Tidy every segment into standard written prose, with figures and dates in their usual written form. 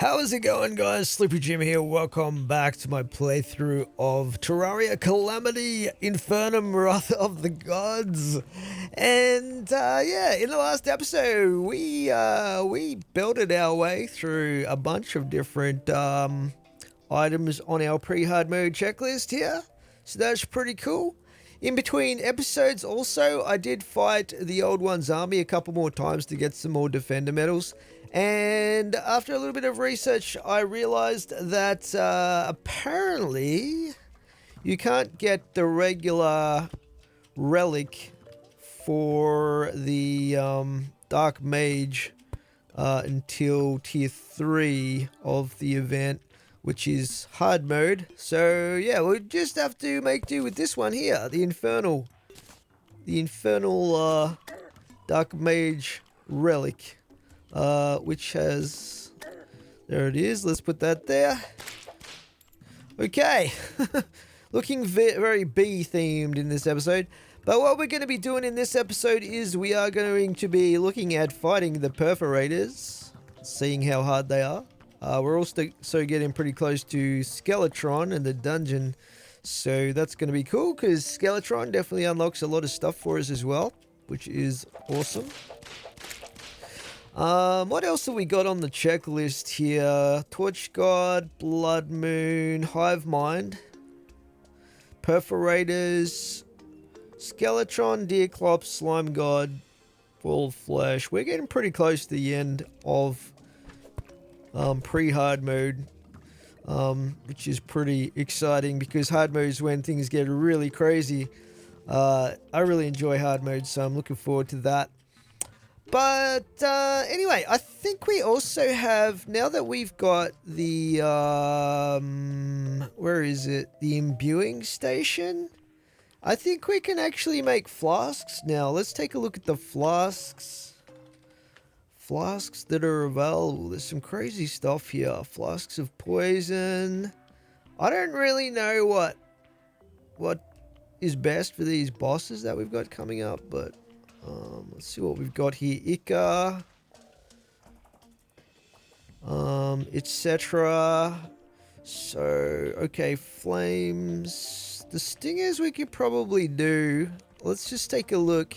How is it going, guys? Sleepy Jim here. Welcome back to my playthrough of Terraria Calamity Infernum Wrath of the Gods. And yeah, in the last episode, we builded our way through a bunch of different items on our pre-hard mode checklist here. So that's pretty cool. In between episodes also, I did fight the Old One's army a couple more times to get some more defender medals. And after a little bit of research, I realized that apparently you can't get the regular relic for the Dark Mage until tier 3 of the event, which is hard mode. So yeah, we'll just have to make do with this one here, the infernal Dark Mage relic. Which has, there it is, let's put that there. Okay, looking very bee themed in this episode, but what we're going to be doing in this episode is we are going to be looking at fighting the perforators, seeing how hard they are. We're also getting pretty close to Skeletron and the dungeon, so that's going to be cool because Skeletron definitely unlocks a lot of stuff for us as well, which is awesome. What else have we got on the checklist here? Torch God, Blood Moon, Hive Mind, Perforators, Skeletron, Deerclops, Slime God, Ball of Flesh. We're getting pretty close to the end of pre-hard mode, which is pretty exciting because hard mode is when things get really crazy. I really enjoy hard mode, so I'm looking forward to that. But anyway, I think we also have, now that we've got the, where is it? The imbuing station? I think we can actually make flasks now. Let's take a look at the flasks. Flasks that are available. There's some crazy stuff here. Flasks of poison. I don't really know what is best for these bosses that we've got coming up, but let's see what we've got here. Ica, etc. So, okay, flames. The stingers we could probably do. Let's just take a look.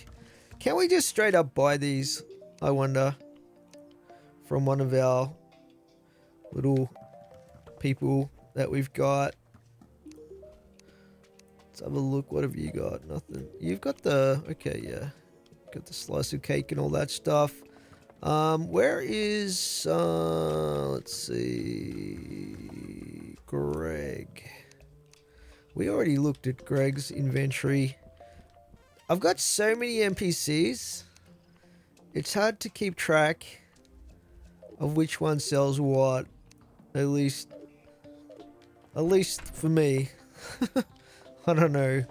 Can we just straight up buy these, I wonder, from one of our little people that we've got? Let's have a look. What have you got? Nothing. You've got the, okay, yeah. Got the slice of cake and all that stuff. Where is, let's see, Greg. We already looked at Greg's inventory. I've got so many NPCs. It's hard to keep track of which one sells what. At least for me. I don't know.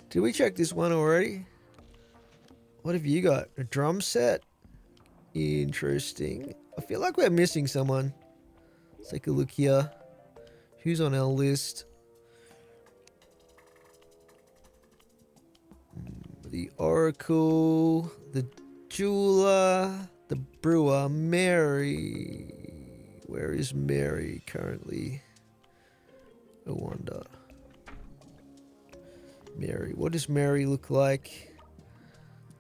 Did we check this one already? What have you got? A drum set? Interesting. I feel like we're missing someone. Let's take a look here. Who's on our list? The Oracle, the Jeweler, the Brewer, Mary. Where is Mary currently? I wonder. Mary. What does Mary look like?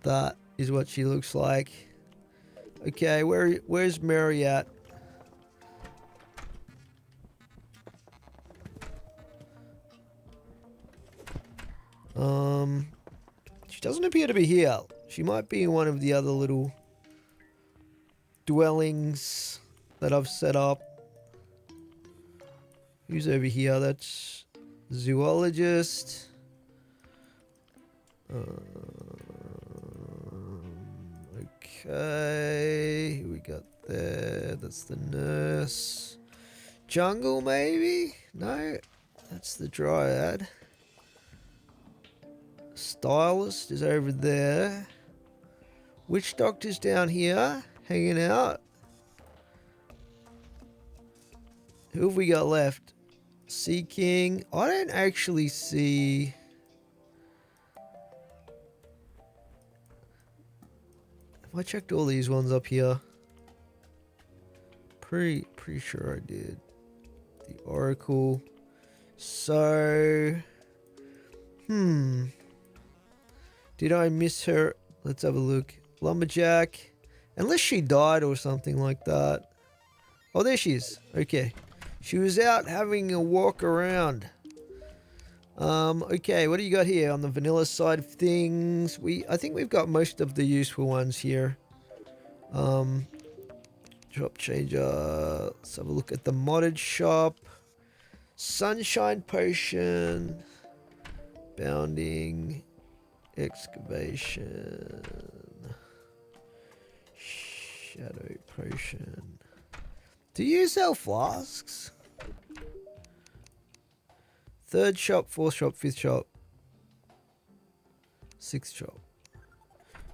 That is what she looks like. Okay, where's Mary at? She doesn't appear to be here. She might be in one of the other little dwellings that I've set up. Who's over here? That's zoologist. Okay, who we got there? That's the nurse. Jungle, maybe? No, that's the dryad. Stylist is over there. Witch doctor's down here, hanging out. Who have we got left? Sea King. I don't actually see. Have I checked all these ones up here? Pretty sure I did. The Oracle. So, did I miss her? Let's have a look. Lumberjack. Unless she died or something like that. Oh, there she is. Okay. She was out having a walk around. Okay, what do you got here on the vanilla side of things? I think we've got most of the useful ones here. Drop changer. Let's have a look at the modded shop. Sunshine potion. Bounding. Excavation. Shadow potion. Do you sell flasks? Third shop, fourth shop, fifth shop, sixth shop.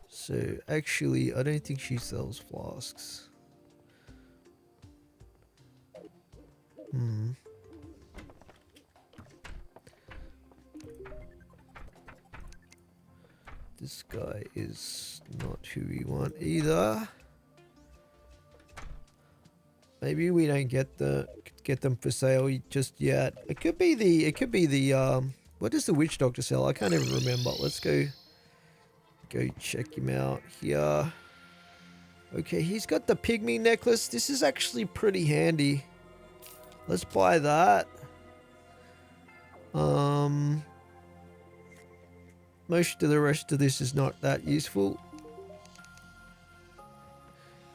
So actually, I don't think she sells flasks. This guy is not who we want either. Maybe we don't get them for sale just yet. It could be the what does the witch doctor sell? I can't even remember. Let's go check him out here. Okay, he's got the pygmy necklace. This is actually pretty handy. Let's buy that. Most of the rest of this is not that useful.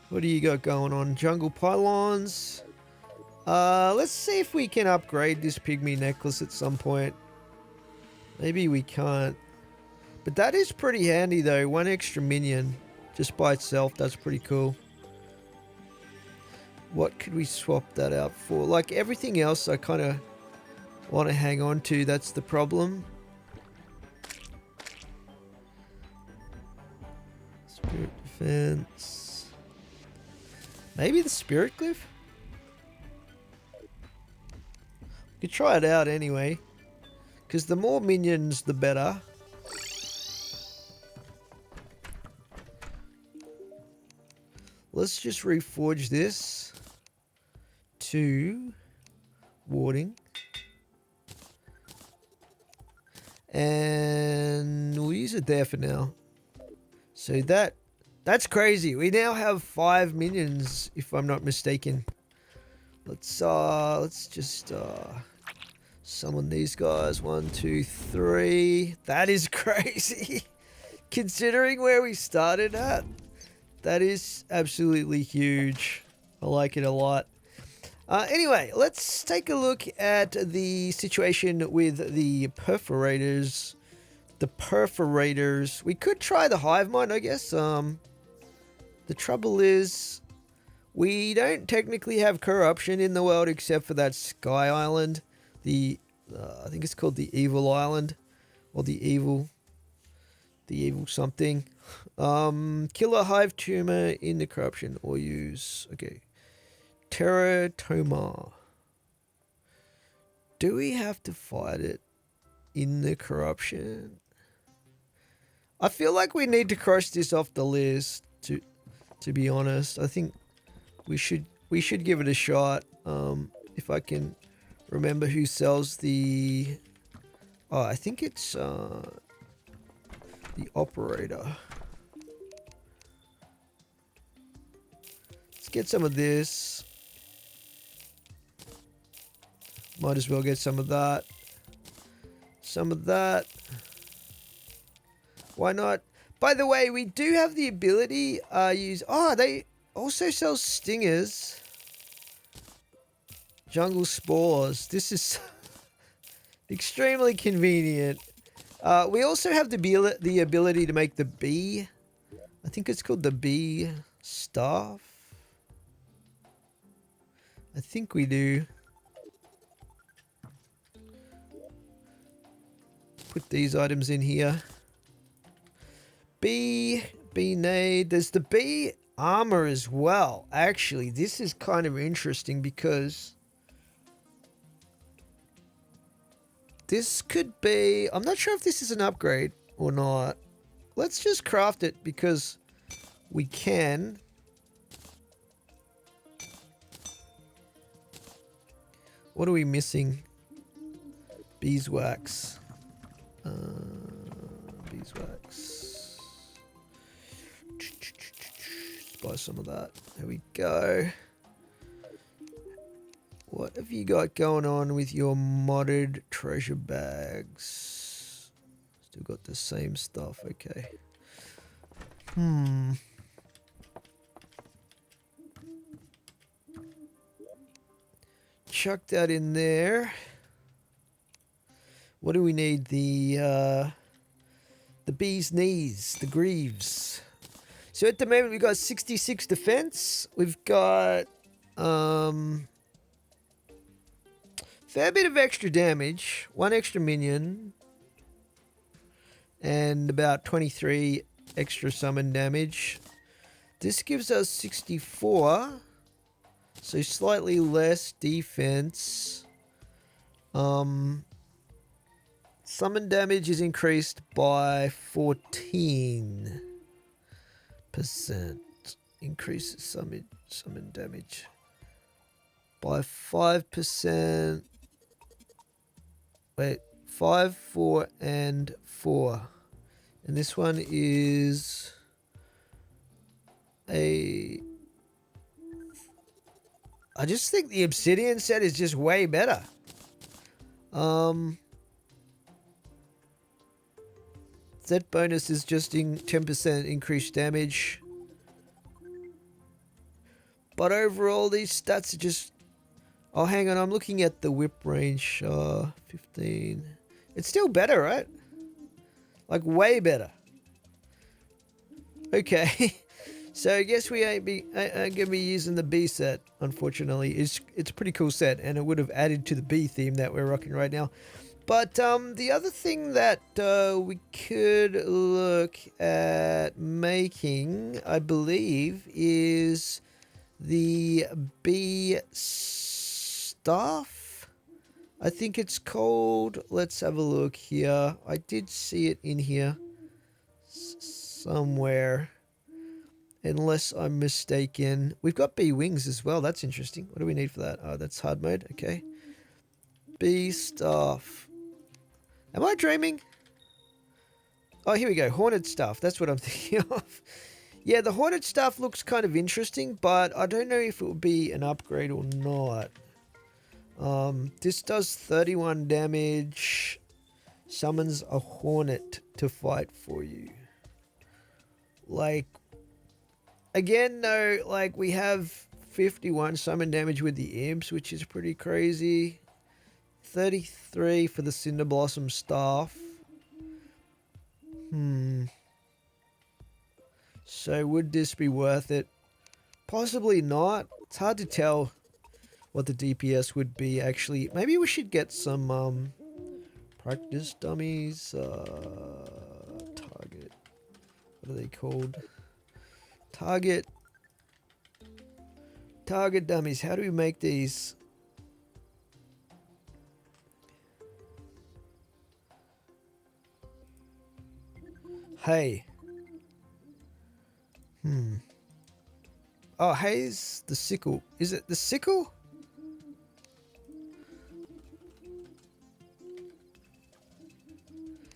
What do you got going on? Jungle pylons. Let's see if we can upgrade this pygmy necklace at some point. Maybe we can't. But that is pretty handy though. One extra minion just by itself. That's pretty cool. What could we swap that out for? Like everything else I kind of want to hang on to. That's the problem. Spirit defense. Maybe the spirit glyph? We could try it out anyway. Because the more minions, the better. Let's just reforge this to warding. And we'll use it there for now. So that's crazy. We now have 5 minions, if I'm not mistaken. Let's just summon these guys. 1, 2, 3. That is crazy. Considering where we started at, that is absolutely huge. I like it a lot. Anyway, let's take a look at the situation with the perforators. The perforators. We could try the hive mind, I guess. The trouble is, we don't technically have corruption in the world except for that Sky Island. I think it's called the Evil Island, or the Evil something. Kill a hive tumor in the corruption or use. Okay. Teratoma. Do we have to fight it in the corruption? I feel like we need to cross this off the list. To be honest, I think we should give it a shot. If I can remember who sells the. Oh, I think it's the operator. Let's get some of this. Might as well get some of that. Some of that. Why not? By the way, we do have the ability use. Oh, they also sell stingers. Jungle spores. This is extremely convenient. We also have the ability to make the bee. I think it's called the bee staff. I think we do. Put these items in here. Bee nade. There's the bee armor as well. Actually, this is kind of interesting because this could be. I'm not sure if this is an upgrade or not. Let's just craft it because we can. What are we missing? Beeswax. Beeswax. Let's buy some of that. There we go. What have you got going on with your modded treasure bags? Still got the same stuff, okay. Chuck that in there. What do we need? The bee's knees, the greaves. So at the moment we've got 66 defense. We've got fair bit of extra damage, 1 extra minion, and about 23 extra summon damage. This gives us 64, so slightly less defense. Summon damage is increased by 14%. Increases summon damage by 5%. Wait, 5, 4, and 4. And this one is I just think the obsidian set is just way better. That bonus is just in 10% increased damage. But overall, these stats are just... Oh, hang on. I'm looking at the whip range. 15. It's still better, right? Like, way better. Okay. So, I guess we ain't going to be using the B set, unfortunately. It's a pretty cool set, and it would have added to the B theme that we're rocking right now. But the other thing that we could look at making, I believe, is the bee staff. I think it's called. Let's have a look here. I did see it in here somewhere, unless I'm mistaken. We've got bee wings as well. That's interesting. What do we need for that? Oh, that's hard mode. Okay. Bee staff. Am I dreaming? Oh, here we go. Haunted stuff. That's what I'm thinking of. Yeah, the haunted stuff looks kind of interesting, but I don't know if it would be an upgrade or not. This does 31 damage. Summons a hornet to fight for you. Like, again, though, like, we have 51 summon damage with the imps, which is pretty crazy. 33 for the Cinder Blossom staff. So would this be worth it? Possibly not. It's hard to tell what the DPS would be, actually. Maybe we should get some practice dummies. Target. What are they called? Target dummies. How do we make these? Hey. Oh, hay's the sickle. Is it the sickle?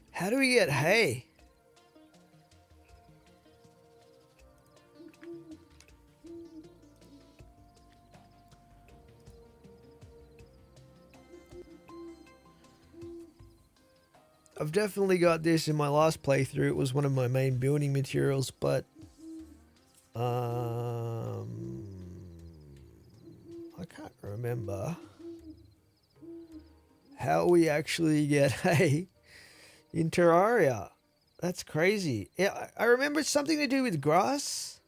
How do we get hay? I've definitely got this in my last playthrough. It was one of my main building materials, but I can't remember how we actually get hay in Terraria. That's crazy. Yeah, I remember it's something to do with grass.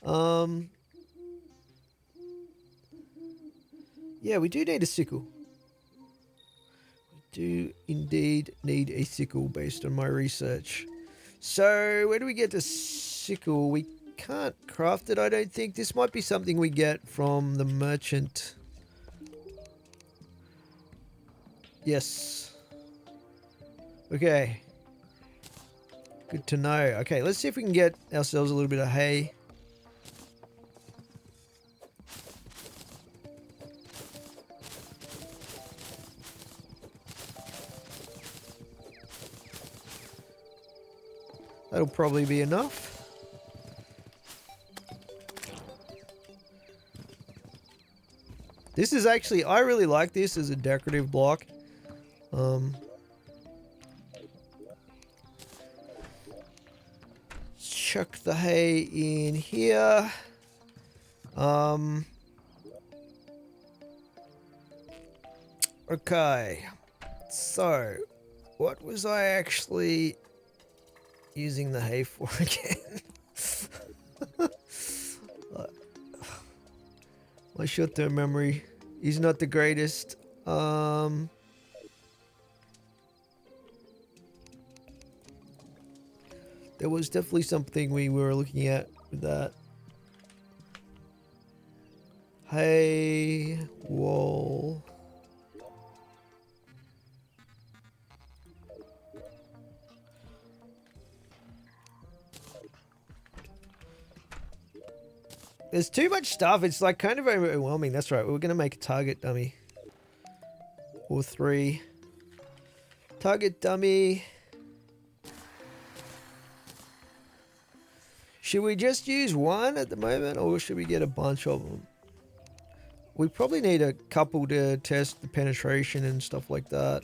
Yeah, we do need a sickle. Do indeed need a sickle based on my research. So where do we get the sickle? We can't craft it, I don't think. This might be something we get from the merchant. Yes. Okay. Good to know. Okay, let's see if we can get ourselves a little bit of hay. That'll probably be enough. This is actually, I really like this as a decorative block. Chuck the hay in here. Okay. So, what was I actually using the hay for again? My short-term memory is not the greatest. There was definitely something we were looking at with that. Hay, wall. There's too much stuff. It's like kind of overwhelming. That's right. We're going to make a target dummy. Or 3. Target dummy. Should we just use 1 at the moment, or should we get a bunch of them? We probably need a couple to test the penetration and stuff like that.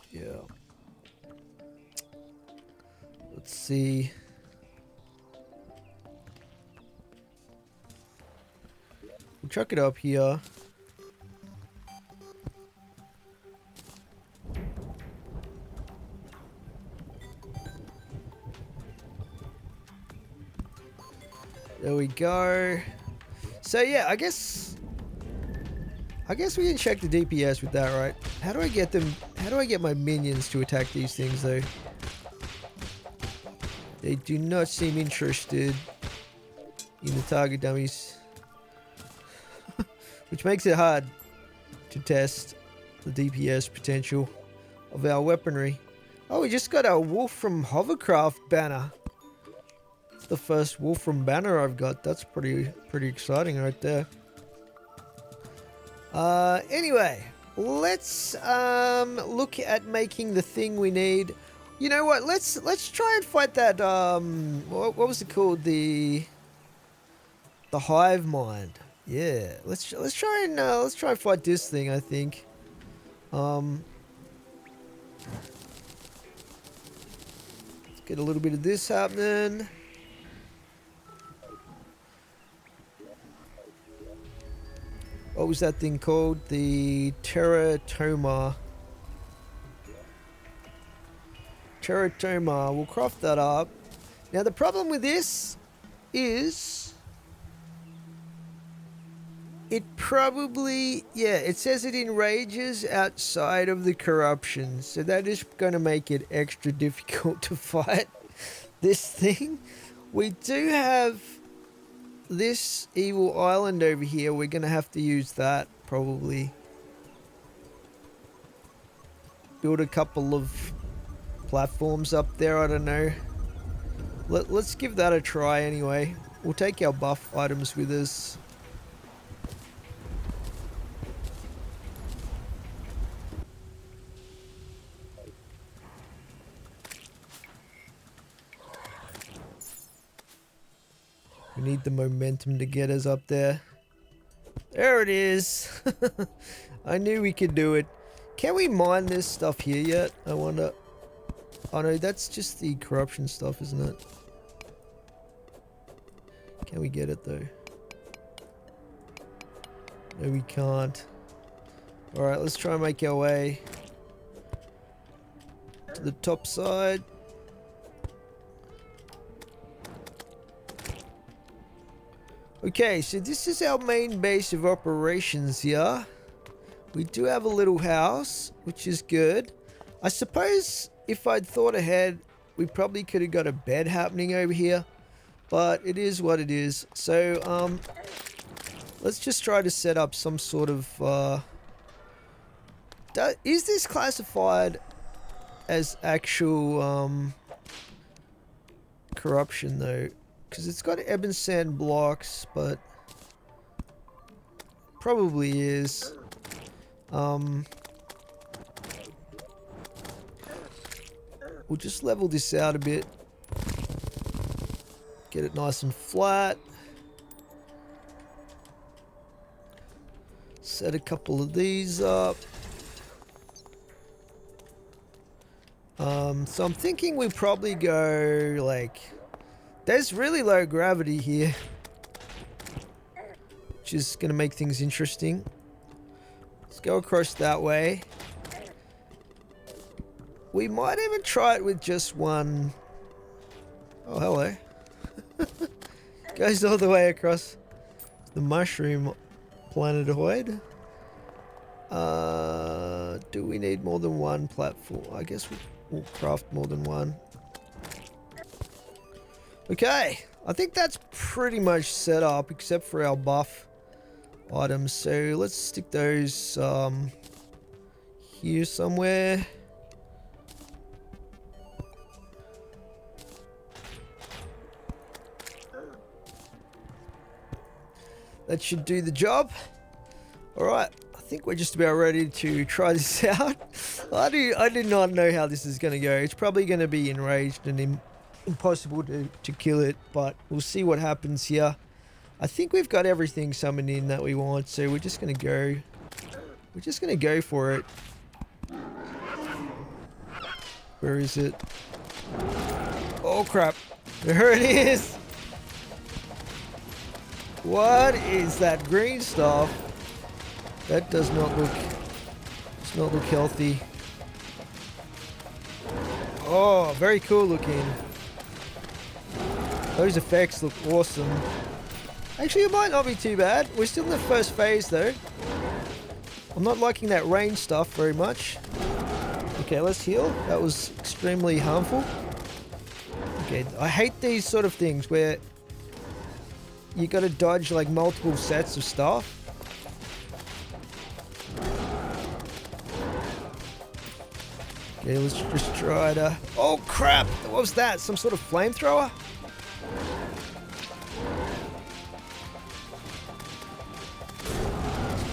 Yeah. Let's see. We'll chuck it up here. There we go. So yeah, I guess we can check the DPS with that, right? How do I get them? How do I get my minions to attack these things though? They do not seem interested in the target dummies. Which makes it hard to test the DPS potential of our weaponry. Oh, we just got a Wolf from Hovercraft banner. It's the first Wolf from banner I've got. That's pretty exciting right there. Anyway, let's look at making the thing we need. You know what? Let's try and fight that what was it called? The hive mind. Yeah, let's try and fight this thing, I think. Let's get a little bit of this happening. What was that thing called? The Teratoma. Teratoma. We'll craft that up. Now the problem with this is it probably, yeah, it says it enrages outside of the corruption. So that is going to make it extra difficult to fight this thing. We do have this evil island over here. We're going to have to use that probably. Build a couple of platforms up there. I don't know. Let's give that a try anyway. We'll take our buff items with us. We need the momentum to get us up there. There it is. I knew we could do it. Can we mine this stuff here yet? I wonder. Oh no, that's just the corruption stuff, isn't it? Can we get it though? No, we can't. Alright, let's try and make our way to the top side. Okay, so this is our main base of operations here. We do have a little house, which is good. I suppose if I'd thought ahead, we probably could have got a bed happening over here. But it is what it is. So, let's just try to set up some sort of... is this classified as actual corruption though? Because it's got ebb and sand blocks, but probably is. we'll just level this out a bit. Get it nice and flat. Set a couple of these up. So I'm thinking we probably go like... There's really low gravity here, which is going to make things interesting. Let's go across that way. We might even try it with just one... Oh, hello. Goes all the way across the mushroom planetoid. Do we need more than one platform? I guess we'll craft more than one. Okay, I think that's pretty much set up except for our buff items. So let's stick those here somewhere. That should do the job. Alright, I think we're just about ready to try this out. I do not know how this is going to go. It's probably going to be enraged and impossible to kill it, but we'll see what happens here. I think we've got everything summoned in that we want, so we're just going to go. We're just going to go for it. Where is it? Oh crap. There it is. What is that green stuff? That does not look healthy. Oh, very cool looking. Those effects look awesome. Actually, it might not be too bad. We're still in the first phase though. I'm not liking that range stuff very much. Okay, let's heal. That was extremely harmful. Okay, I hate these sort of things where you gotta dodge like multiple sets of stuff. Okay, let's just try to... Oh crap! What was that? Some sort of flamethrower?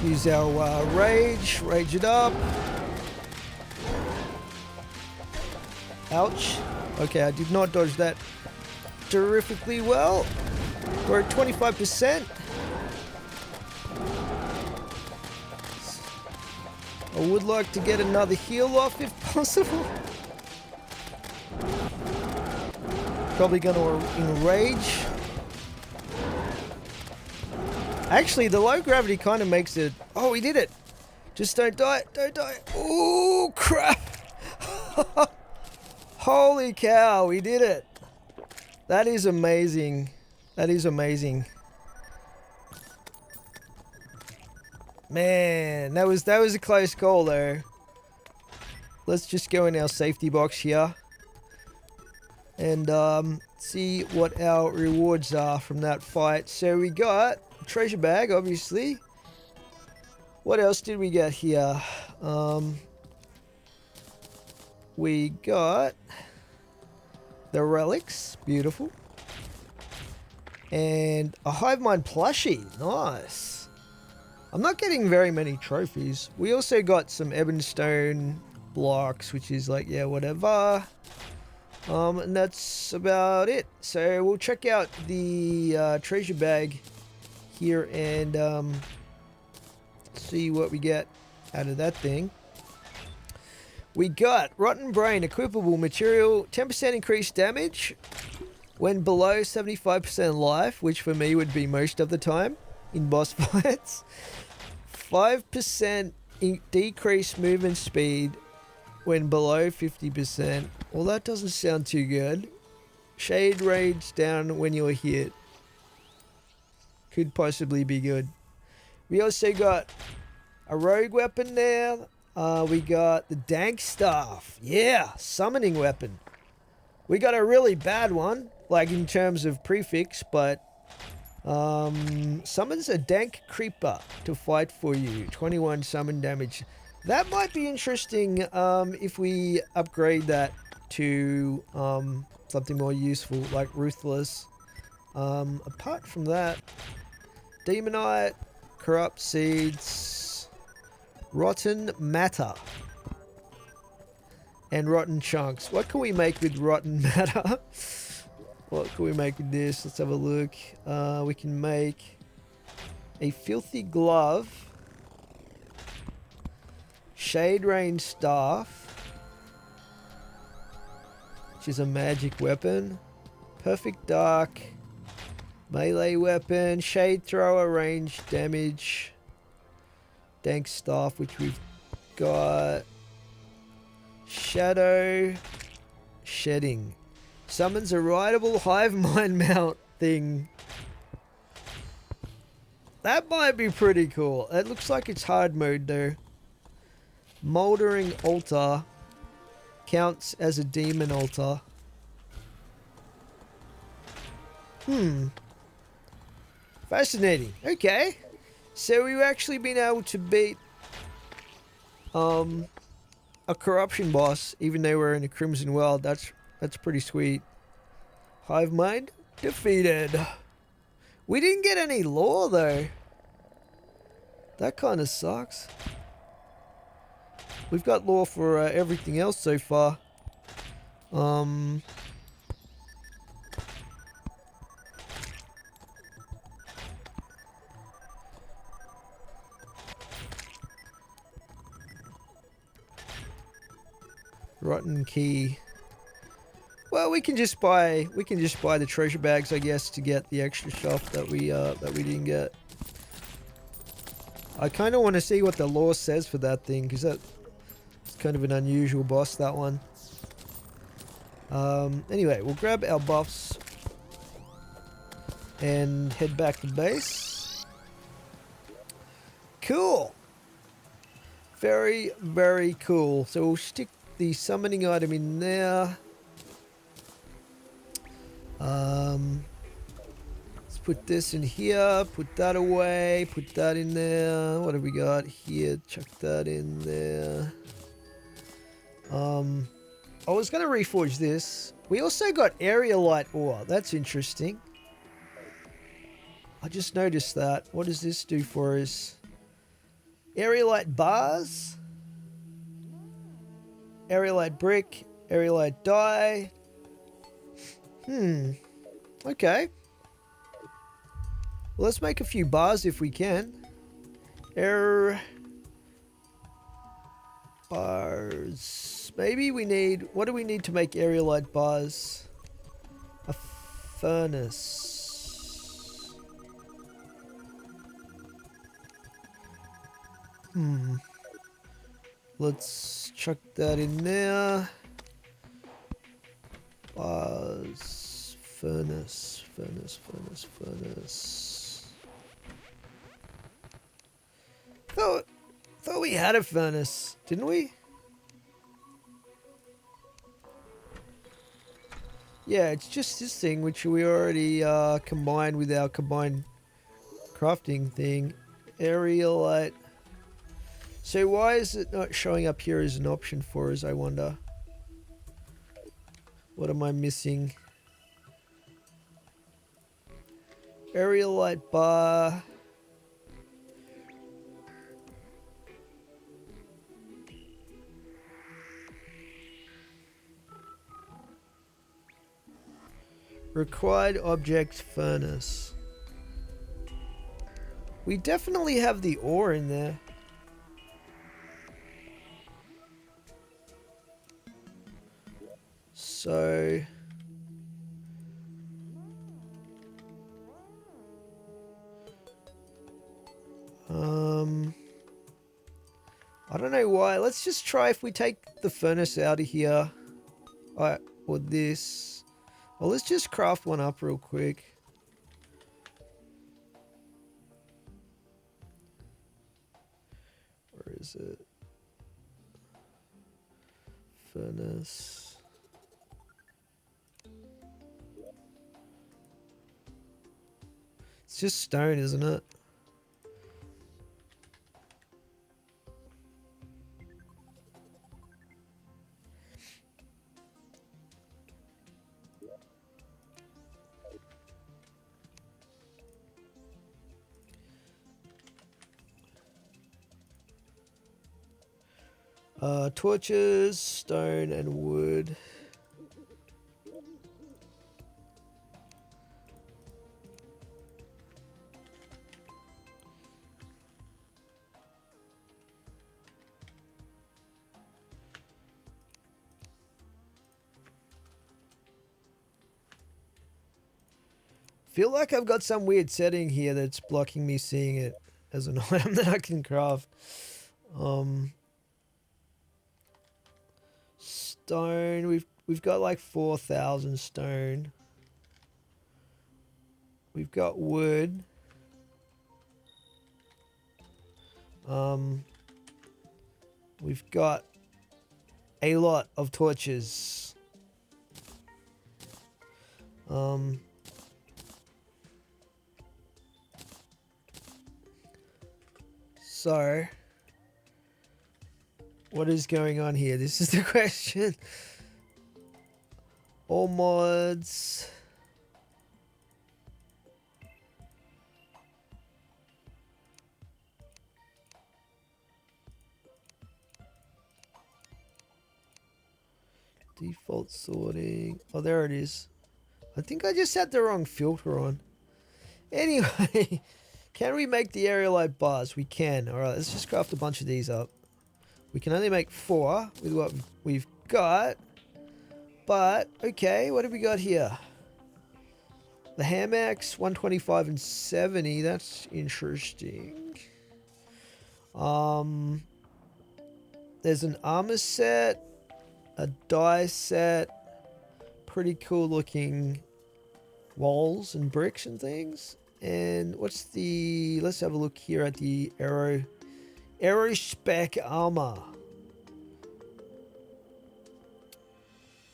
Use our rage it up. Ouch. Okay, I did not dodge that terrifically well. We're at 25%. I would like to get another heal off if possible. Probably gonna enrage. Actually, the low gravity kind of makes it... Oh, we did it! Just don't die, don't die. Oh, crap! Holy cow, we did it! That is amazing. That is amazing. Man, that was a close call though. Let's just go in our safety box here. And see what our rewards are from that fight. So we got a treasure bag, obviously. What else did we get here? We got the relics, beautiful. And a hive mind plushie, nice. I'm not getting very many trophies. We also got some ebonstone blocks, which is like, yeah, whatever. And that's about it. So we'll check out the treasure bag here and see what we get out of that thing. We got Rotten Brain, equipable material, 10% increased damage when below 75% life, which for me would be most of the time in boss fights. 5% decreased movement speed when below 50%. Well, that doesn't sound too good. Shade range down when you're hit. Could possibly be good. We also got a rogue weapon there. We got the dank staff. Yeah, summoning weapon. We got a really bad one, like in terms of prefix, but summons a dank creeper to fight for you. 21 summon damage. That might be interesting if we upgrade that to something more useful, like ruthless. Apart from that, demonite, corrupt seeds, rotten matter. And rotten chunks. What can we make with rotten matter? What can we make with this? Let's have a look. We can make a filthy glove, shade rain staff, which is a magic weapon, perfect dark, melee weapon, shade thrower, range damage, dank staff, which we've got, shadow shedding, summons a rideable hive mind mount thing. That might be pretty cool. It looks like it's hard mode though. Moldering altar counts as a demon altar. Fascinating. Okay. So we've actually been able to beat a corruption boss, even though we're in a Crimson World. That's pretty sweet. Hive mind defeated. We didn't get any lore though. That kind of sucks. We've got lore for everything else so far. Rotten key. Well, we can just buy the treasure bags, I guess, to get the extra stuff that we didn't get. I kind of want to see what the lore says for that thing, because that's kind of an unusual boss, that one. Anyway, we'll grab our buffs and head back to base. Cool. Very, very cool. So we'll stick the summoning item in there. Let's put this in here, put that away, put that in there. What have we got here? Chuck that in there. I was going to reforge this. We also got Aerialite ore. That's interesting. I just noticed that. What does this do for us? Aerialite bars. Aerialite brick. Aerialite dye. Okay. Well, let's make a few bars if we can. Air bars. Maybe we need... What do we need to make aerialite bars? A furnace. Let's chuck that in there. Bars. Furnace. Thought we had a furnace, didn't we? Yeah, it's just this thing which we already combined with our combined crafting thing. Aerialite. So why is it not showing up here as an option for us, I wonder? What am I missing? Aerialite bar. Required object furnace. We definitely have the ore in there. So I don't know why. Let's just try if we take the furnace out of here. Alright, or this. Well, let's just craft one up real quick. Where is it? Furnace. It's just stone, isn't it? Torches, stone, and wood. Feel like I've got some weird setting here that's blocking me seeing it as an item that I can craft. Stone, we've got like 4,000 stone. We've got wood. We've got a lot of torches. So, what is going on here? This is the question. All mods. Default sorting. Oh, there it is. I think I just had the wrong filter on. Anyway, can we make the area light bars? We can. Alright, let's just craft a bunch of these up. We can only make 4 with what we've got. But, okay, what have we got here? The hammocks, 125 and 70. That's interesting. There's an armor set. A die set. Pretty cool looking walls and bricks and things. And what's the... Let's have a look here at the arrow spec armor.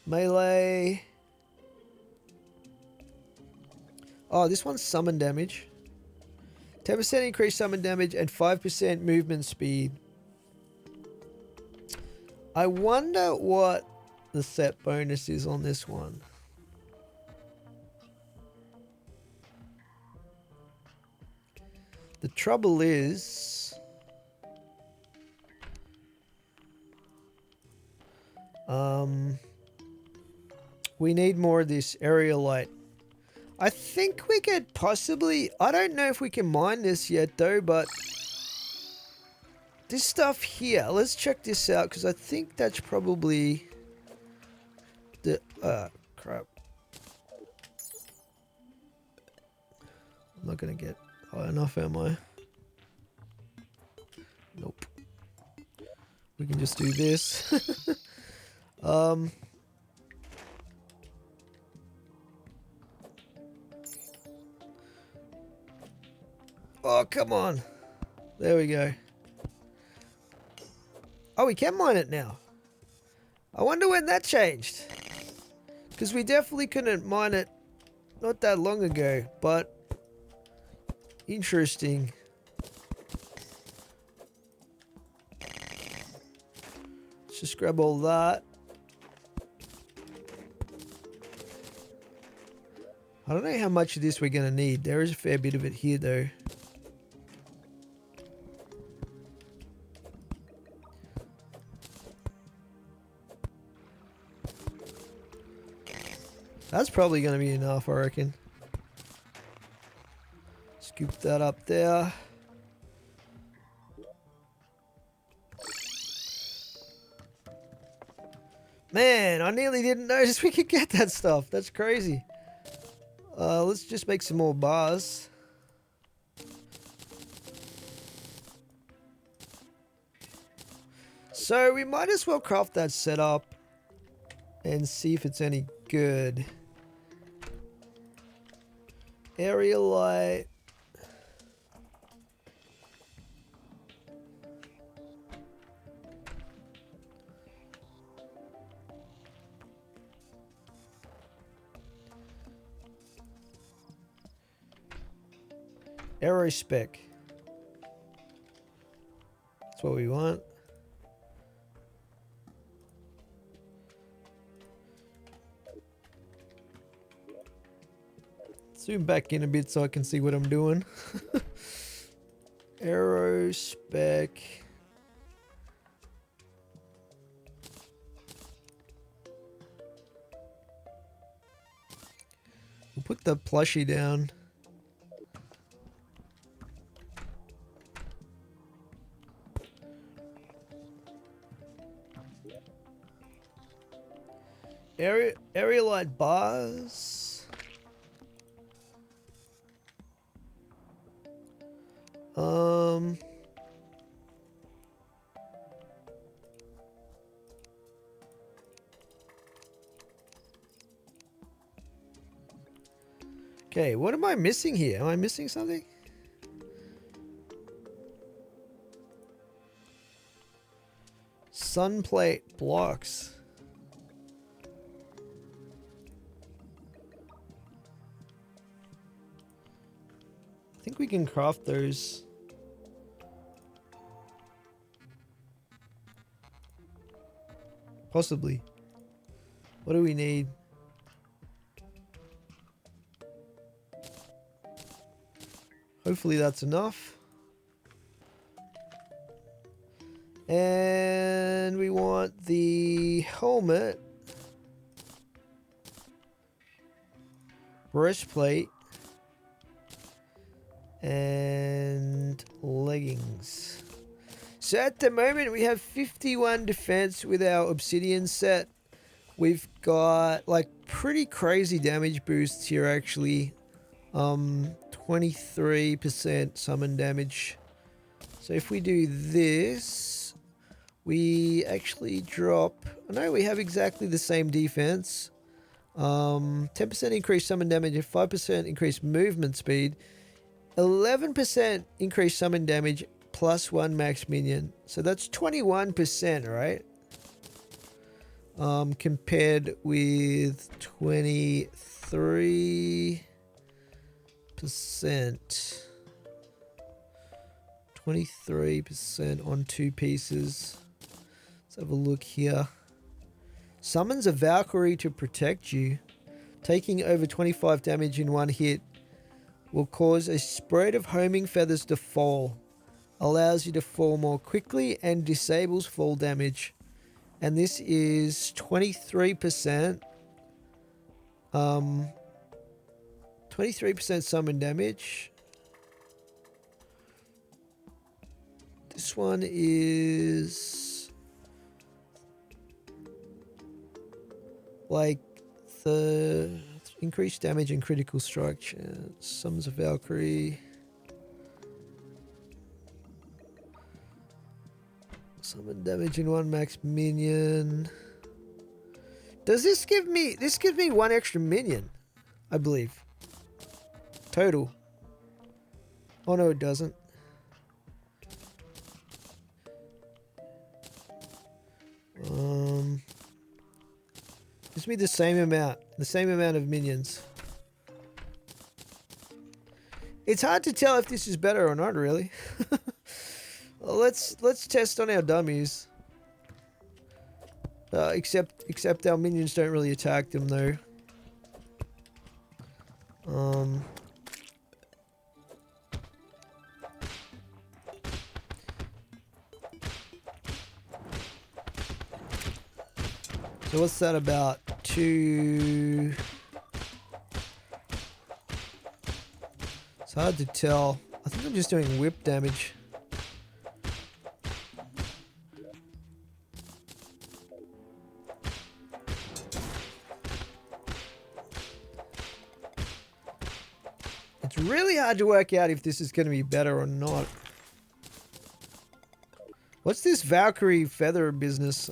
Melee. Oh, this one's summon damage. 10% increased summon damage and 5% movement speed. I wonder what the set bonus is on this one. The trouble is, we need more of this area light. I think we could possibly, I don't know if we can mine this yet though, but this stuff here, let's check this out because I think that's probably the, crap. I'm not going to get high enough, am I? Nope. We can just do this. Oh, come on. There we go. Oh, we can mine it now. I wonder when that changed. Because we definitely couldn't mine it not that long ago, but interesting. Let's just grab all that. I don't know how much of this we're going to need. There is a fair bit of it here though. That's probably going to be enough, I reckon. Scoop that up there. Man, I nearly didn't notice we could get that stuff. That's crazy. Let's just make some more bars. So we might as well craft that setup and see if it's any good. Area light. Arrow spec. That's what we want. Zoom back in a bit so I can see what I'm doing. Arrow spec. We'll put the plushie down. Area light bars. Okay, what am I missing here? Am I missing something? Sun plate blocks. I think we can craft those. Possibly. What do we need? Hopefully that's enough. And we want the helmet, breastplate, and leggings. So at the moment we have 51 defense with our obsidian set. We've got like pretty crazy damage boosts here actually. 23% summon damage. So if we do this, we actually drop... No, we have exactly the same defense. 10% increased summon damage and 5% increased movement speed. 11% increased summon damage plus 1 max minion. So that's 21%, right? Compared with 23%. 23% on 2 pieces. Let's have a look here. Summons a Valkyrie to protect you. Taking over 25 damage in 1 hit will cause a spread of homing feathers to fall. Allows you to fall more quickly and disables fall damage. And this is 23%. 23% summon damage. This one is like the increased damage and critical strike. Summons a Valkyrie. Summon damage in 1 max minion. Does this give me... This gives me 1 extra minion, I believe. Total. Oh no, it doesn't. Gives me the same amount of minions. It's hard to tell if this is better or not, really. Well, let's test on our dummies. Except our minions don't really attack them though. So what's that about? 2... It's hard to tell. I think I'm just doing whip damage. It's really hard to work out if this is going to be better or not. What's this Valkyrie feather business?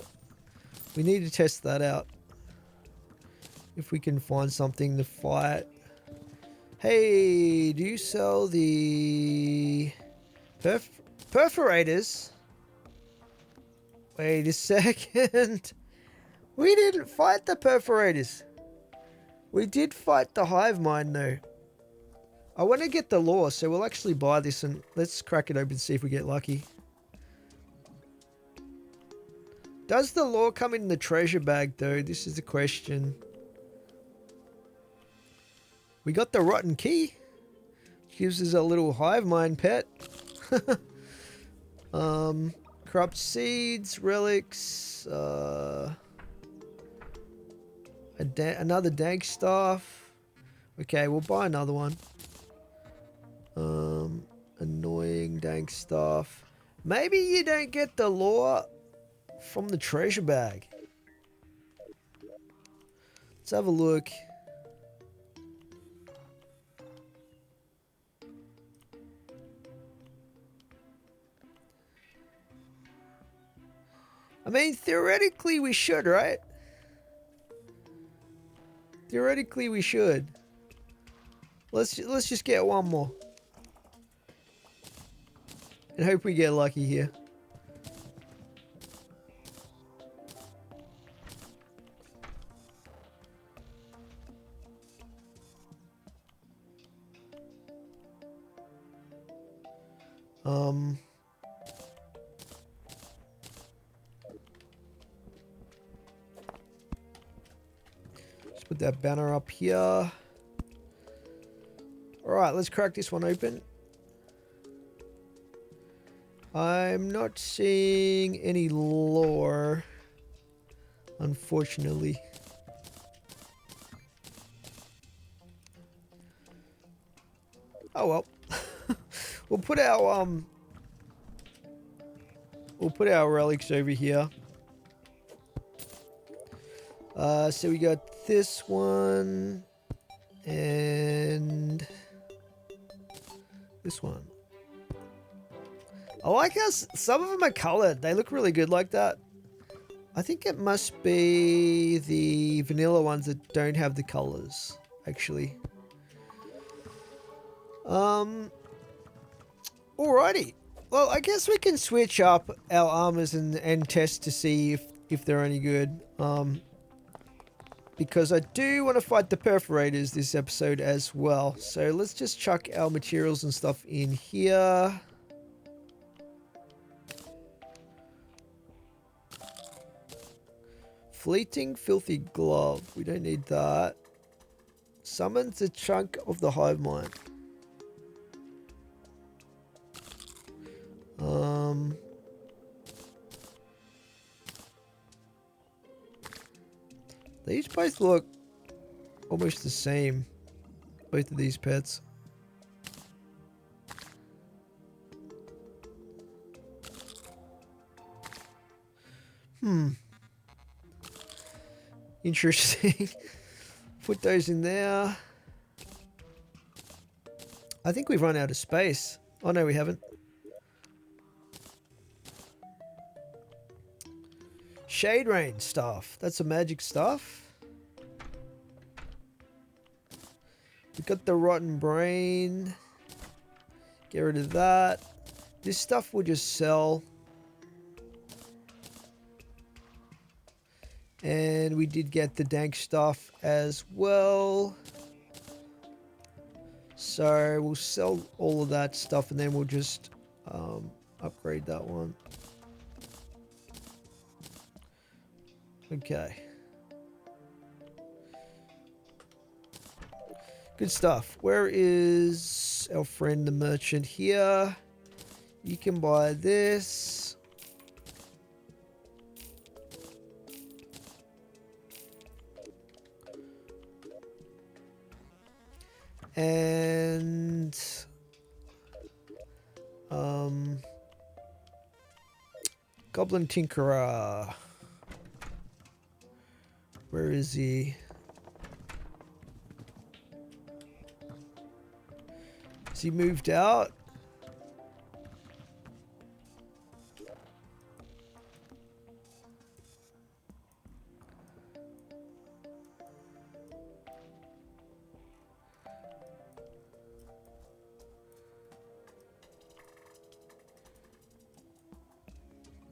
We need to test that out. If we can find something to fight. Hey, do you sell the perforators? Wait a second. We didn't fight the perforators. We did fight the hive mind though. I want to get the lore, so we'll actually buy this and let's crack it open and see if we get lucky. Does the lore come in the treasure bag though? This is the question. We got the rotten key. Gives us a little hive mind pet. Corrupt seeds, relics, another dank staff. Okay, we'll buy another one. Annoying dank stuff. Maybe you don't get the lore from the treasure bag. Let's have a look. I mean, theoretically we should, right? Theoretically we should. Let's just get one more. And hope we get lucky here. Let's put that banner up here. Alright, let's crack this one open. I'm not seeing any lore, unfortunately. Oh well. We'll put our relics over here. So we got this one and this one. I like how some of them are colored. They look really good like that. I think it must be the vanilla ones that don't have the colors, actually. Alrighty. Well, I guess we can switch up our armors and test to see if they're any good. Because I do want to fight the perforators this episode as well. So let's just chuck our materials and stuff in here. Fleeting filthy glove. We don't need that. Summons a chunk of the hive mind. These both look almost the same. Both of these pets. Interesting. Put those in there. I think we've run out of space. Oh no, we haven't. Shade Rain stuff. That's some magic stuff. We got the Rotten Brain. Get rid of that. This stuff will just sell. And we did get the dank stuff as well. So we'll sell all of that stuff and then we'll just upgrade that one. Okay. Good stuff. Where is our friend the merchant here? You can buy this. And Goblin Tinkerer. Where is he? Has he moved out?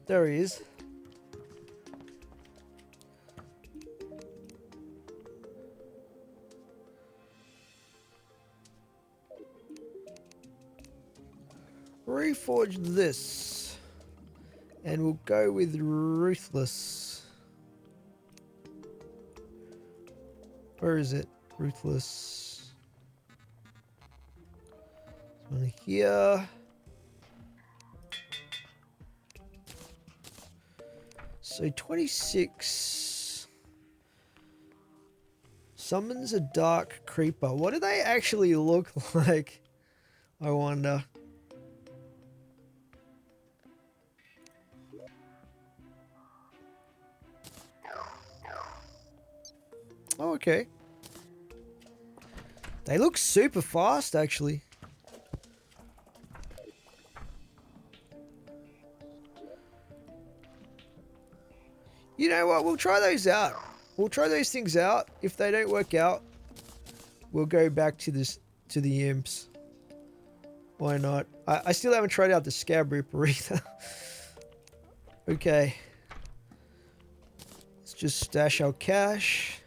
There he is. Reforge this. And we'll go with Ruthless. Where is it? Ruthless. This one here. So 26. Summons a dark creeper. What do they actually look like? I wonder. Oh, okay. They look super fast, actually. You know what? We'll try those out. We'll try those things out. If they don't work out, we'll go back to the imps. Why not? I still haven't tried out the Scab Ripper either. Okay. Let's just stash our cash.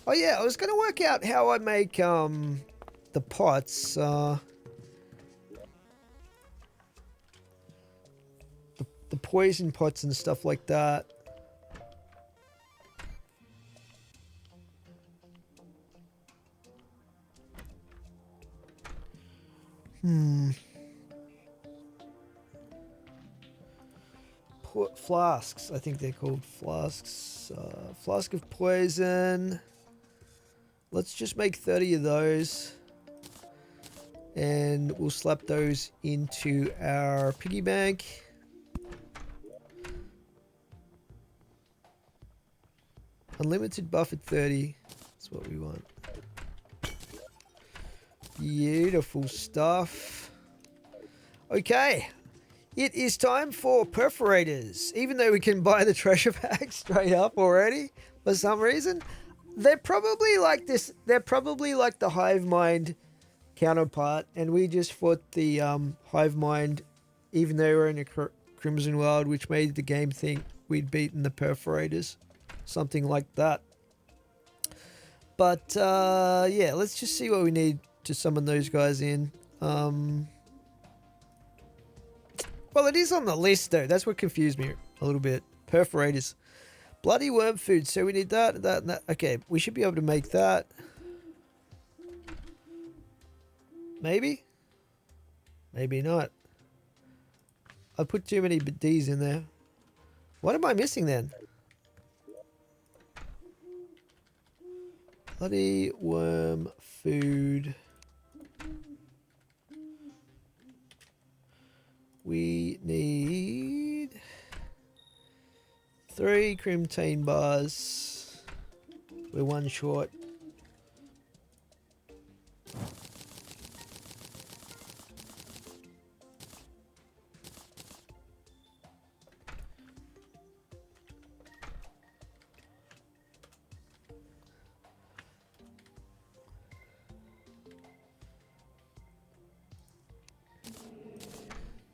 Oh yeah, I was gonna work out how I make the pots. The poison pots and stuff like that. Flasks, I think they're called flasks. Flask of poison. Let's just make 30 of those. And we'll slap those into our piggy bank. Unlimited buff at 30. That's what we want. Beautiful stuff. Okay. It is time for perforators. Even though we can buy the treasure bag straight up already, for some reason, they're probably like this. They're probably like the hive mind counterpart, and we just fought the hive mind, even though we're in a crimson world, which made the game think we'd beaten the perforators, something like that. But yeah, let's just see what we need to summon those guys in. Well, it is on the list, though. That's what confused me a little bit. Perforators. Bloody worm food. So we need that, and that. Okay, we should be able to make that. Maybe? Maybe not. I put too many D's in there. What am I missing, then? Bloody worm food. We need 3 Crimtane bars. We're 1 short.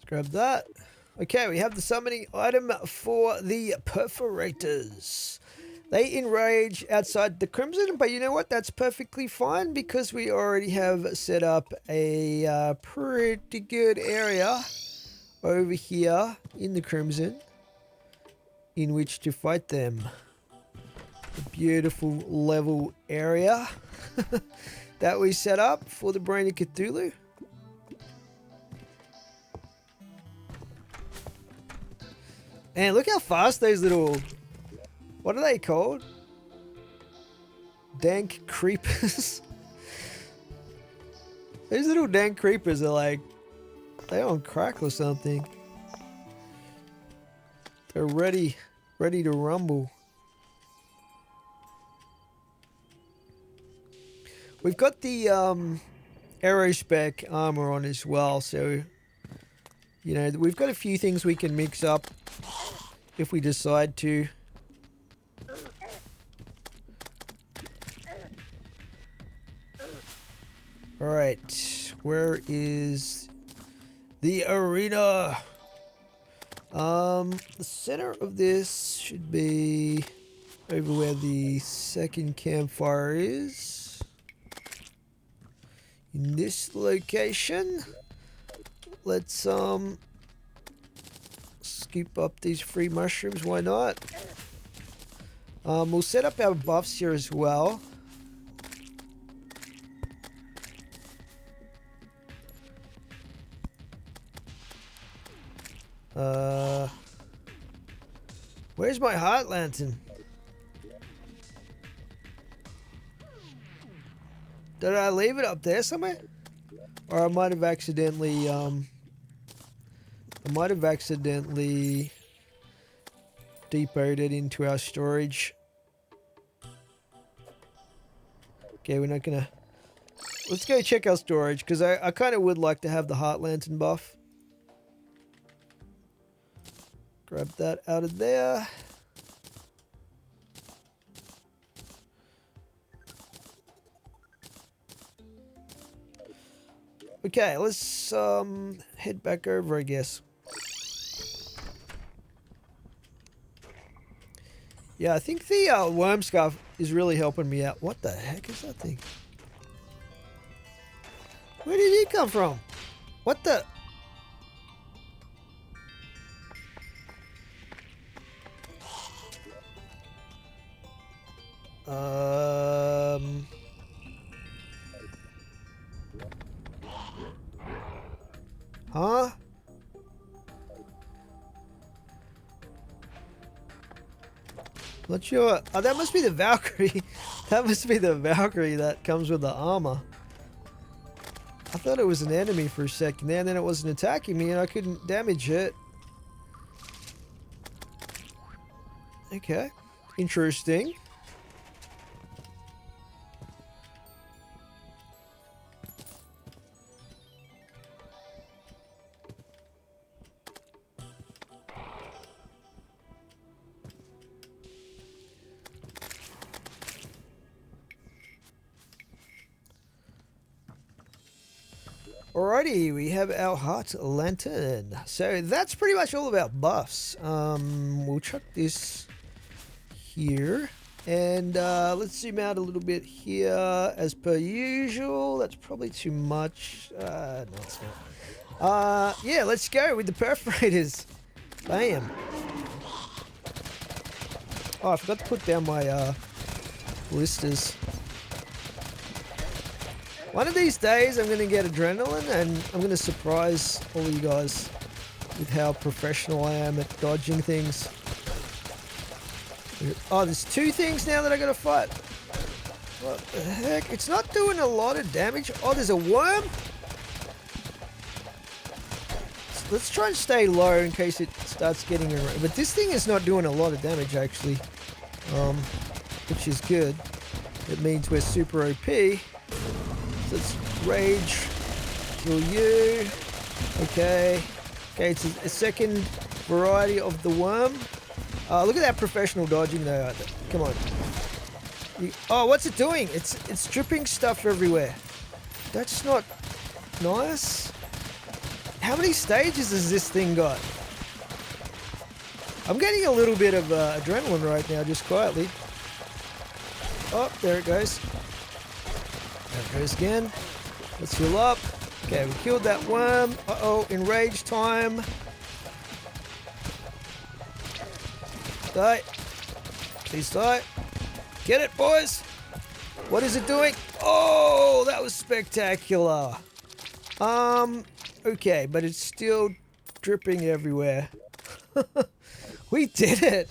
Grab that. Okay, we have the summoning item for the perforators. They enrage outside the crimson, but you know what? That's perfectly fine because we already have set up a pretty good area over here in the crimson in which to fight them. A beautiful level area that we set up for the Brain of Cthulhu. And look how fast those little... What are they called? Dank creepers. These little dank creepers are like... They're on crack or something. They're ready to rumble. We've got the aerospec armor on as well, so... You know, we've got a few things we can mix up if we decide to. Alright, where is the arena? The center of this should be over where the second campfire is. In this location. Let's scoop up these free mushrooms, why not? We'll set up our buffs here as well. Where's my heart lantern? Did I leave it up there somewhere? Or I might have accidentally, depoted it into our storage. Okay, we're not gonna... Let's go check our storage, because I kind of would like to have the Heart Lantern buff. Grab that out of there. Okay, let's head back over, I guess. Yeah, I think the worm scarf is really helping me out. What the heck is that thing? Where did he come from? What the... Huh? Not sure. Oh, that must be the Valkyrie. That must be the Valkyrie that comes with the armor. I thought it was an enemy for a second there, and then it wasn't attacking me, and I couldn't damage it. Okay. Interesting. Alrighty, we have our Heart Lantern. So that's pretty much all about buffs. We'll chuck this here. And let's zoom out a little bit here as per usual. That's probably too much. No, it's not. Yeah, let's go with the perforators. Bam. Oh, I forgot to put down my blisters. One of these days I'm going to get adrenaline and I'm going to surprise all of you guys with how professional I am at dodging things. Oh, there's two things now that I got to fight. What the heck? It's not doing a lot of damage. Oh, there's a worm? Let's try and stay low in case it starts getting around. But this thing is not doing a lot of damage actually, which is good. It means we're super OP. Let's rage, kill you. Okay. Okay, it's a second variety of the worm. Look at that professional dodging though. Come on. Oh, what's it doing? It's dripping stuff everywhere. That's not nice. How many stages has this thing got? I'm getting a little bit of adrenaline right now, just quietly. Oh, there it goes. There it goes again. Let's heal up. Okay, we killed that worm. Uh-oh, enrage time. Die. Please die. Get it, boys. What is it doing? Oh, that was spectacular. Okay, but it's still dripping everywhere. We did it.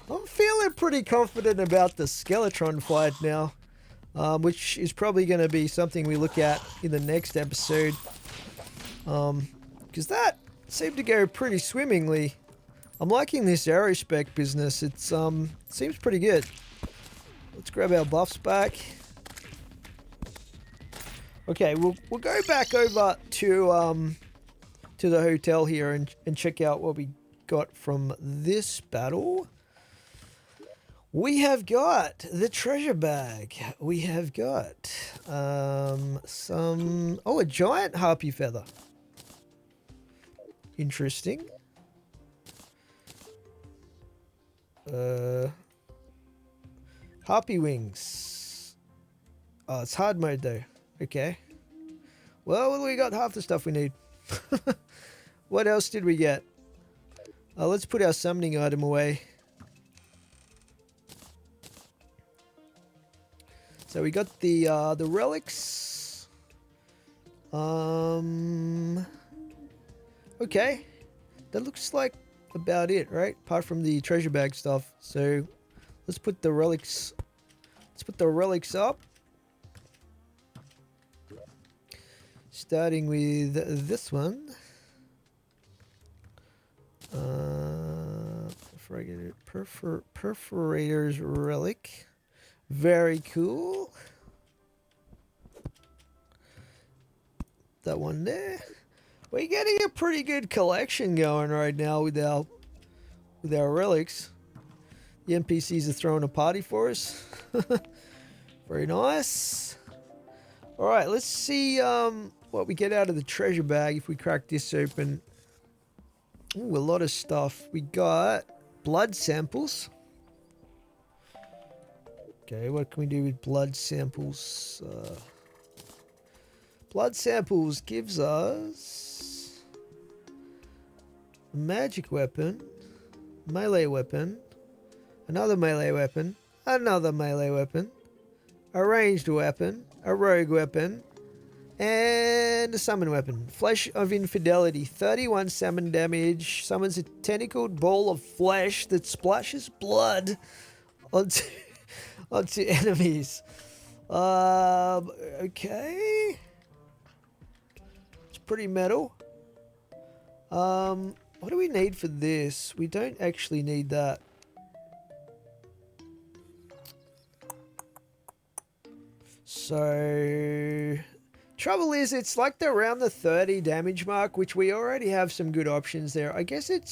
I'm feeling pretty confident about the Skeletron fight now. Which is probably going to be something we look at in the next episode. Because that seemed to go pretty swimmingly. I'm liking this aerospec business. It seems pretty good. Let's grab our buffs back. Okay, we'll go back over to the hotel here and check out what we got from this battle. We have got the treasure bag. We have got some... Oh, a giant harpy feather. Interesting. Harpy wings. Oh, it's hard mode though. Okay. Well, we got half the stuff we need. What else did we get? Let's put our summoning item away. So we got the relics. Okay. That looks like about it, right? Apart from the treasure bag stuff. So let's put the relics. Let's put the relics up. Starting with this one. Perforator's relic. Very cool. That one there. We're getting a pretty good collection going right now with our relics. The NPCs are throwing a party for us. Very nice. Alright, let's see what we get out of the treasure bag if we crack this open. Ooh, a lot of stuff. We got blood samples. Okay, what can we do with blood samples? Blood samples gives us a magic weapon, melee weapon, another melee weapon, another melee weapon, a ranged weapon, a rogue weapon, and a summon weapon. Flesh of Infidelity, 31 summon damage, summons a tentacled ball of flesh that splashes blood onto enemies. Okay. It's pretty metal. What do we need for this? We don't actually need that. So, trouble is, it's like they're around the 30 damage mark, which we already have some good options there. I guess it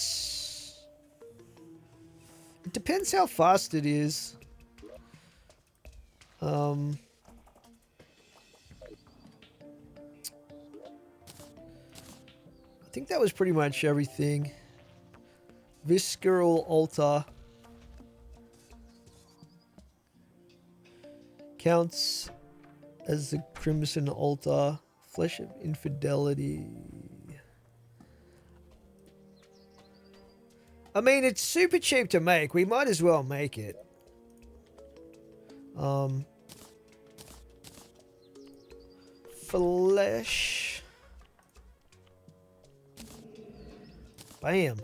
depends how fast it is. I think that was pretty much everything. Visceral altar. Counts as the crimson altar. Flesh of Infidelity. I mean, it's super cheap to make. We might as well make it. Flesh. Bam.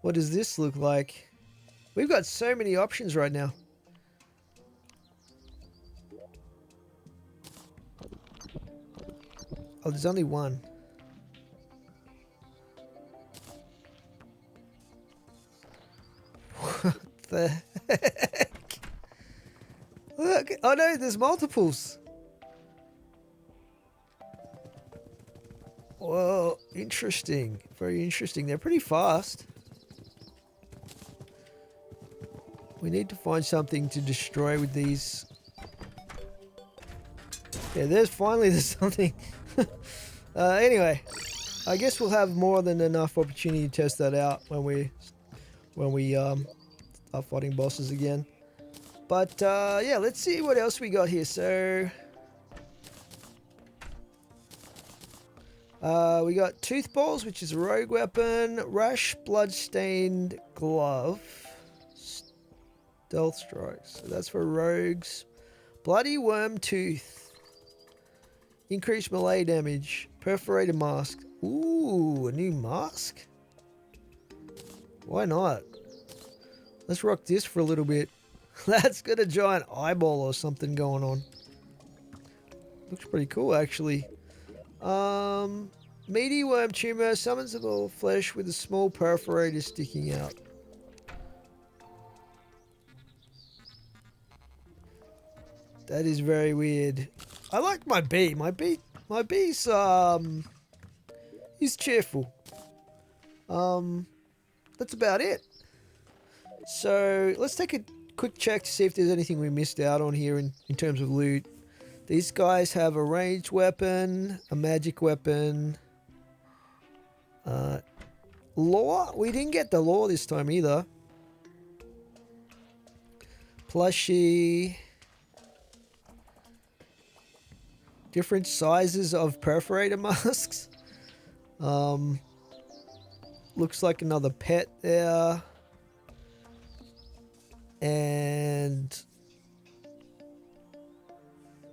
What does this look like? We've got so many options right now. Oh, there's only one. What the heck? Look. Oh no, there's multiples. Well, interesting. Very interesting. They're pretty fast. We need to find something to destroy with these. Yeah, there's something. Anyway, I guess we'll have more than enough opportunity to test that out when we start fighting bosses again. But yeah, let's see what else we got here. So we got Tooth Balls, which is a rogue weapon. Rash Bloodstained Glove. Stealth Strikes. So that's for rogues. Bloody Worm Tooth. Increased melee damage. Perforated Mask. Ooh, a new mask? Why not? Let's rock this for a little bit. That's got a giant eyeball or something going on. Looks pretty cool, actually. Meaty worm tumor summons a ball of flesh with a small perforator sticking out. That is very weird. I like my bee. My bee's he's cheerful. That's about it. So let's take a quick check to see if there's anything we missed out on here in terms of loot. These guys have a ranged weapon, a magic weapon, lore. We didn't get the lore this time either. Plushie. Different sizes of perforator masks. Looks like another pet there. And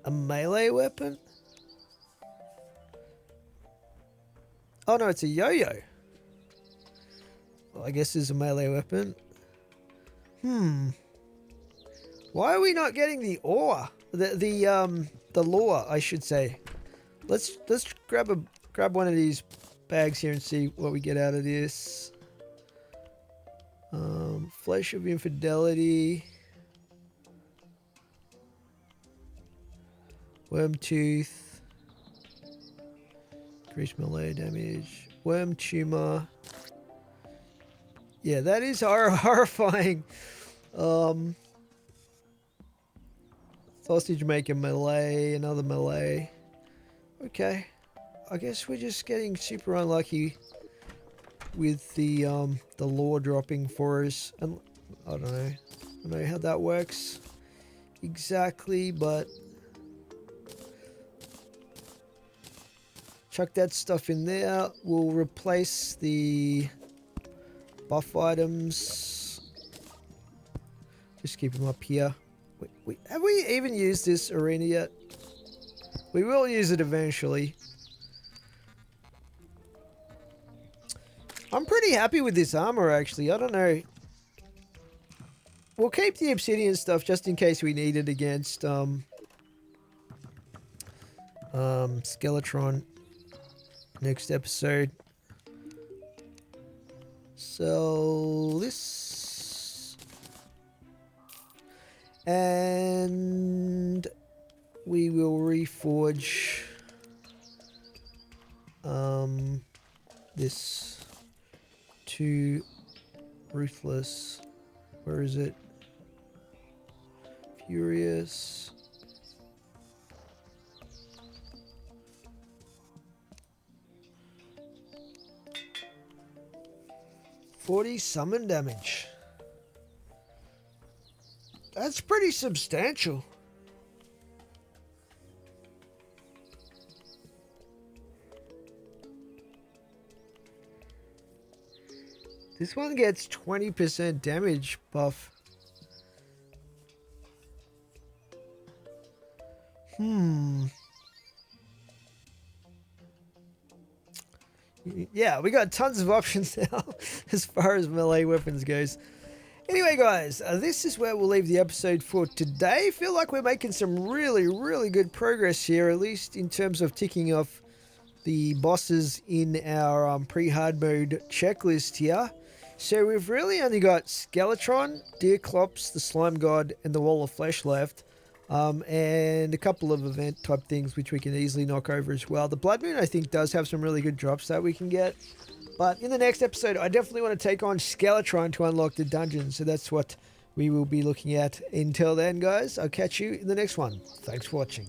a melee weapon? Oh no, it's a yo-yo. Well, I guess it's a melee weapon. Why are we not getting the ore? The lore, I should say. Let's grab one of these bags here and see what we get out of this. Flesh of Infidelity. Worm Tooth. Increased melee damage. Worm Tumor. Yeah, that is horrifying. Sausage Maker melee. Another melee. Okay. I guess we're just getting super unlucky with the lore dropping for us. And I don't know how that works exactly, but chuck that stuff in there. We'll replace the buff items. Just keep them up here. Have we even used this arena yet? We will use it eventually. I'm pretty happy with this armor, actually. I don't know. We'll keep the obsidian stuff just in case we need it against Skeletron next episode. So this, and we will reforge this to Ruthless. Where is it? Furious. $40 summon damage. That's pretty substantial. This one gets 20% damage buff. Yeah, we got tons of options now as far as melee weapons goes. Anyway, guys, this is where we'll leave the episode for today. Feel like we're making some really good progress here, at least in terms of ticking off the bosses in our pre-hard mode checklist here. So we've really only got Skeletron, Deerclops, the Slime God, and the Wall of Flesh left. And a couple of event type things which we can easily knock over as well. The Blood Moon, I think, does have some really good drops that we can get. But in the next episode, I definitely want to take on Skeletron to unlock the dungeon. So that's what we will be looking at. Until then, guys, I'll catch you in the next one. Thanks for watching.